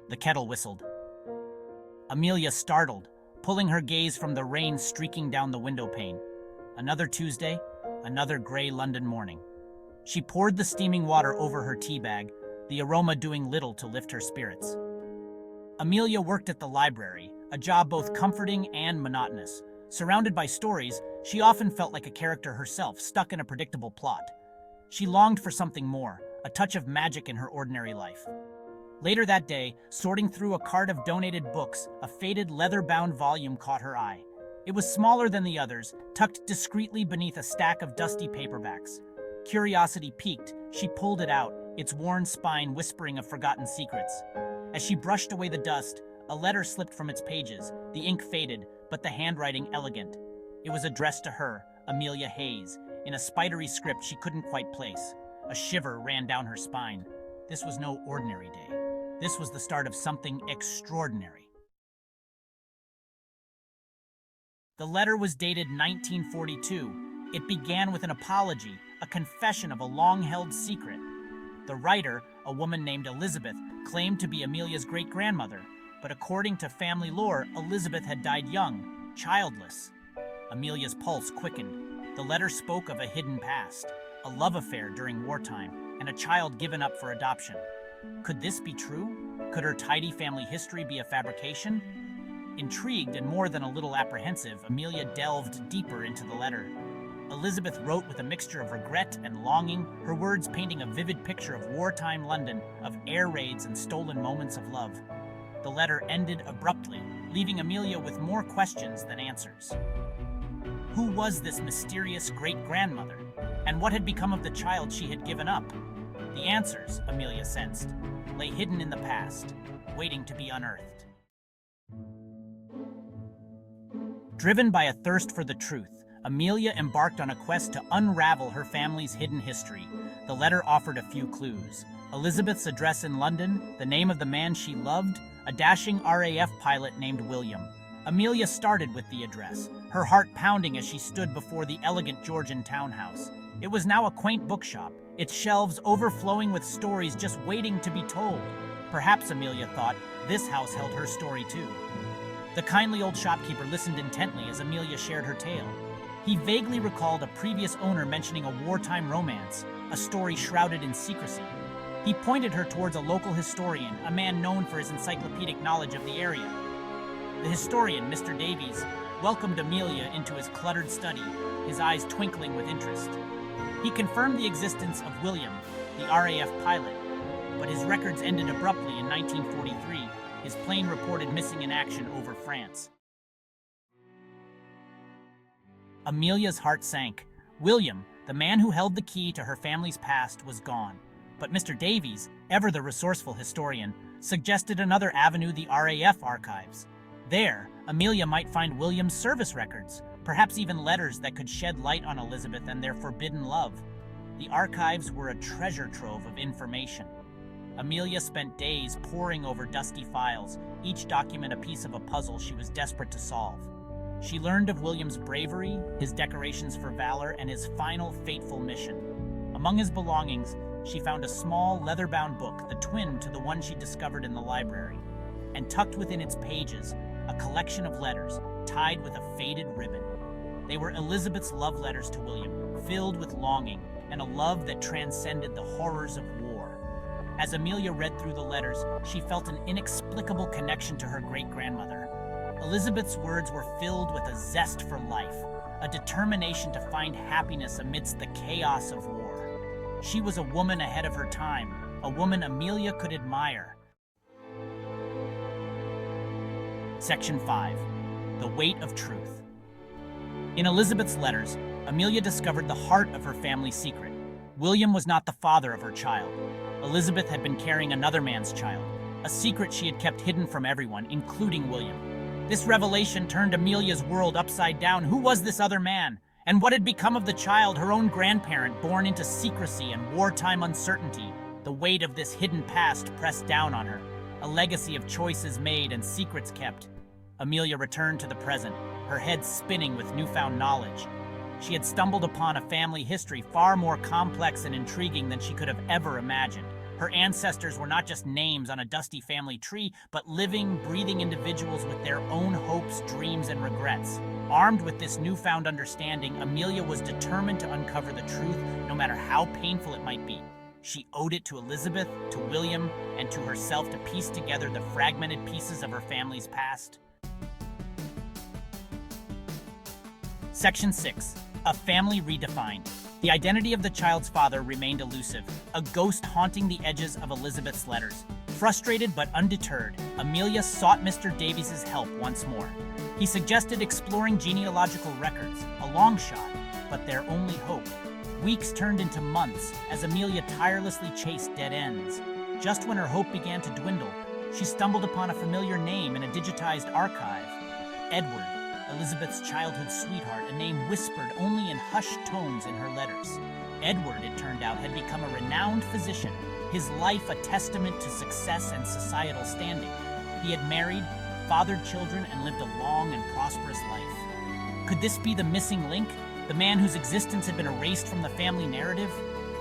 The kettle whistled. Amelia startled, pulling her gaze from the rain streaking down the window pane. Another Tuesday, another gray London morning. She poured the steaming water over her tea bag, the aroma doing little to lift her spirits. Amelia worked at the library, a job both comforting and monotonous. Surrounded by stories, she often felt like a character herself, stuck in a predictable plot. She longed for something more, a touch of magic in her ordinary life. Later that day, sorting through a cart of donated books, a faded leather-bound volume caught her eye. It was smaller than the others, tucked discreetly beneath a stack of dusty paperbacks. Curiosity piqued, she pulled it out, its worn spine whispering of forgotten secrets. As she brushed away the dust, a letter slipped from its pages, the ink faded, but the handwriting elegant. It was addressed to her, Amelia Hayes, in a spidery script she couldn't quite place. A shiver ran down her spine. This was no ordinary day. This was the start of something extraordinary. The letter was dated 1942. It began with an apology, a confession of a long-held secret. The writer, a woman named Elizabeth, claimed to be Amelia's great-grandmother, but according to family lore, Elizabeth had died young, childless. Amelia's pulse quickened. The letter spoke of a hidden past, a love affair during wartime, and a child given up for adoption. Could this be true? Could her tidy family history be a fabrication? Intrigued and more than a little apprehensive, Amelia delved deeper into the letter. Elizabeth wrote with a mixture of regret and longing, her words painting a vivid picture of wartime London, of air raids and stolen moments of love. The letter ended abruptly, leaving Amelia with more questions than answers. Who was this mysterious great-grandmother? And what had become of the child she had given up? The answers, Amelia sensed, lay hidden in the past, waiting to be unearthed. Driven by a thirst for the truth, Amelia embarked on a quest to unravel her family's hidden history. The letter offered a few clues. Elizabeth's address in London, the name of the man she loved, a dashing RAF pilot named William. Amelia started with the address, her heart pounding as she stood before the elegant Georgian townhouse. It was now a quaint bookshop, its shelves overflowing with stories just waiting to be told. Perhaps, Amelia thought, this house held her story too. The kindly old shopkeeper listened intently as Amelia shared her tale. He vaguely recalled a previous owner mentioning a wartime romance, a story shrouded in secrecy. He pointed her towards a local historian, a man known for his encyclopedic knowledge of the area. The historian, Mr. Davies, welcomed Amelia into his cluttered study, his eyes twinkling with interest. He confirmed the existence of William, the RAF pilot, but his records ended abruptly in 1943, his plane reported missing in action over France. Amelia's heart sank. William, the man who held the key to her family's past, was gone. But Mr. Davies, ever the resourceful historian, suggested another avenue: the RAF archives. There, Amelia might find William's service records, perhaps even letters that could shed light on Elizabeth and their forbidden love. The archives were a treasure trove of information. Amelia spent days poring over dusty files, each document a piece of a puzzle she was desperate to solve. She learned of William's bravery, his decorations for valor, and his final fateful mission. Among his belongings, she found a small leather-bound book, the twin to the one she discovered in the library. And tucked within its pages, a collection of letters, tied with a faded ribbon. They were Elizabeth's love letters to William, filled with longing and a love that transcended the horrors of war. As Amelia read through the letters, she felt an inexplicable connection to her great-grandmother. Elizabeth's words were filled with a zest for life, a determination to find happiness amidst the chaos of war. She was a woman ahead of her time, a woman Amelia could admire. Section 5. The Weight of Truth. In Elizabeth's letters, Amelia discovered the heart of her family's secret. William was not the father of her child. Elizabeth had been carrying another man's child, a secret she had kept hidden from everyone, including William. This revelation turned Amelia's world upside down. Who was this other man? And what had become of the child, her own grandparent, born into secrecy and wartime uncertainty? The weight of this hidden past pressed down on her, a legacy of choices made and secrets kept. Amelia returned to the present, her head spinning with newfound knowledge. She had stumbled upon a family history far more complex and intriguing than she could have ever imagined. Her ancestors were not just names on a dusty family tree, but living, breathing individuals with their own hopes, dreams, and regrets. Armed with this newfound understanding, Amelia was determined to uncover the truth, no matter how painful it might be. She owed it to Elizabeth, to William, and to herself to piece together the fragmented pieces of her family's past. Section 6. A Family Redefined. The identity of the child's father remained elusive, a ghost haunting the edges of Elizabeth's letters. Frustrated but undeterred, Amelia sought Mr. Davies' help once more. He suggested exploring genealogical records, a long shot, but their only hope. Weeks turned into months as Amelia tirelessly chased dead ends. Just when her hope began to dwindle, she stumbled upon a familiar name in a digitized archive. Edward, Elizabeth's childhood sweetheart, a name whispered only in hushed tones in her letters. Edward, it turned out, had become a renowned physician, his life a testament to success and societal standing. He had married, fathered children, and lived a long and prosperous life. Could this be the missing link? The man whose existence had been erased from the family narrative?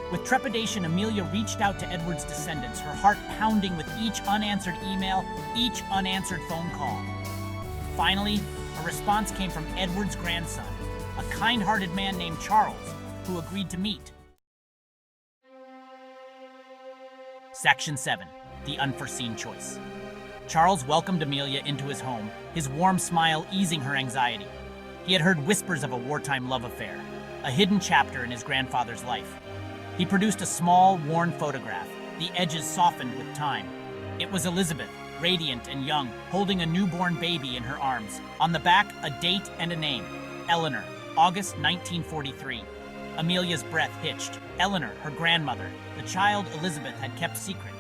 With trepidation, Amelia reached out to Edward's descendants, her heart pounding with each unanswered email, each unanswered phone call. Finally, a response came from Edward's grandson, a kind-hearted man named Charles, who agreed to meet. Section 7. The Unforeseen Choice. Charles welcomed Amelia into his home, his warm smile easing her anxiety. He had heard whispers of a wartime love affair, a hidden chapter in his grandfather's life. He produced a small, worn photograph, the edges softened with time. It was Elizabeth, radiant and young, holding a newborn baby in her arms. On the back, a date and a name: Eleanor, August 1943. Amelia's breath hitched. Eleanor, her grandmother, the child Elizabeth had kept secret.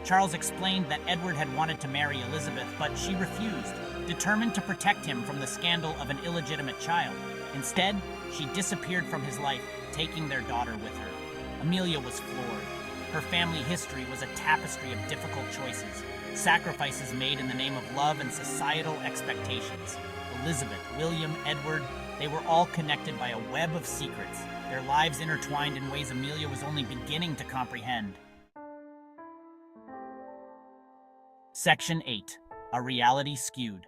Charles explained that Edward had wanted to marry Elizabeth, but she refused, determined to protect him from the scandal of an illegitimate child. Instead, she disappeared from his life, taking their daughter with her. Amelia was floored. Her family history was a tapestry of difficult choices, sacrifices made in the name of love and societal expectations. Elizabeth, William, Edward, they were all connected by a web of secrets, their lives intertwined in ways Amelia was only beginning to comprehend. Section 8. A Reality Skewed.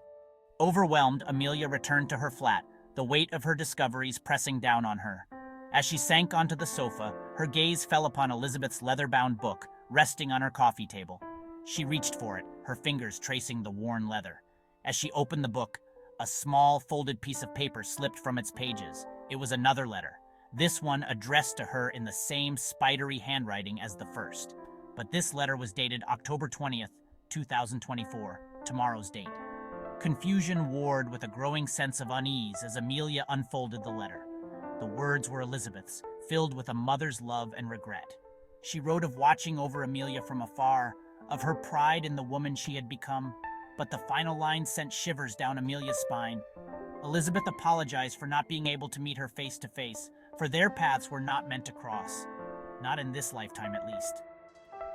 Overwhelmed, Amelia returned to her flat, the weight of her discoveries pressing down on her. As she sank onto the sofa, her gaze fell upon Elizabeth's leather-bound book, resting on her coffee table. She reached for it, her fingers tracing the worn leather. As she opened the book, a small, folded piece of paper slipped from its pages. It was another letter, this one addressed to her in the same spidery handwriting as the first. But this letter was dated October 20th, 2024, tomorrow's date. Confusion warred with a growing sense of unease as Amelia unfolded the letter. The words were Elizabeth's, filled with a mother's love and regret. She wrote of watching over Amelia from afar, of her pride in the woman she had become, but the final line sent shivers down Amelia's spine. Elizabeth apologized for not being able to meet her face to face, for their paths were not meant to cross. Not in this lifetime, at least.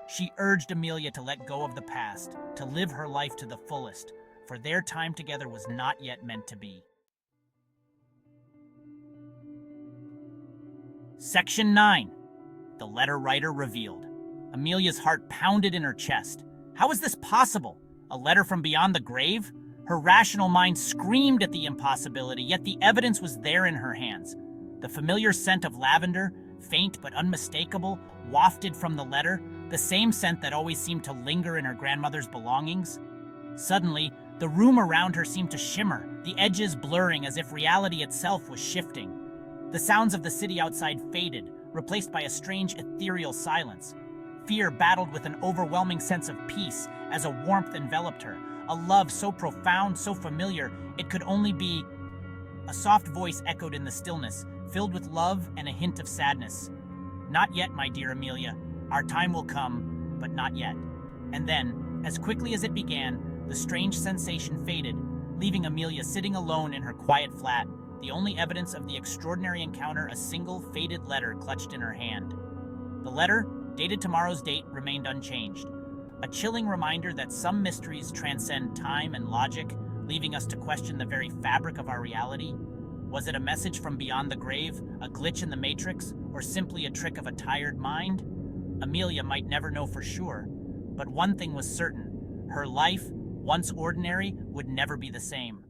She urged Amelia to let go of the past, to live her life to the fullest, for their time together was not yet meant to be. Section 9. The letter writer revealed. Amelia's heart pounded in her chest. How is this possible? A letter from beyond the grave? Her rational mind screamed at the impossibility, yet the evidence was there in her hands. The familiar scent of lavender, faint but unmistakable, wafted from the letter, the same scent that always seemed to linger in her grandmother's belongings. Suddenly, the room around her seemed to shimmer, the edges blurring as if reality itself was shifting. The sounds of the city outside faded, replaced by a strange ethereal silence. Fear battled with an overwhelming sense of peace as a warmth enveloped her, a love so profound, so familiar, it could only be. A soft voice echoed in the stillness, filled with love and a hint of sadness. Not yet, my dear Amelia. Our time will come, but not yet. And then, as quickly as it began, the strange sensation faded, leaving Amelia sitting alone in her quiet flat, the only evidence of the extraordinary encounter a single faded letter clutched in her hand. The letter, dated tomorrow's date, remained unchanged. A chilling reminder that some mysteries transcend time and logic, leaving us to question the very fabric of our reality. Was it a message from beyond the grave, a glitch in the matrix, or simply a trick of a tired mind? Amelia might never know for sure, but one thing was certain: her life, once ordinary, would never be the same.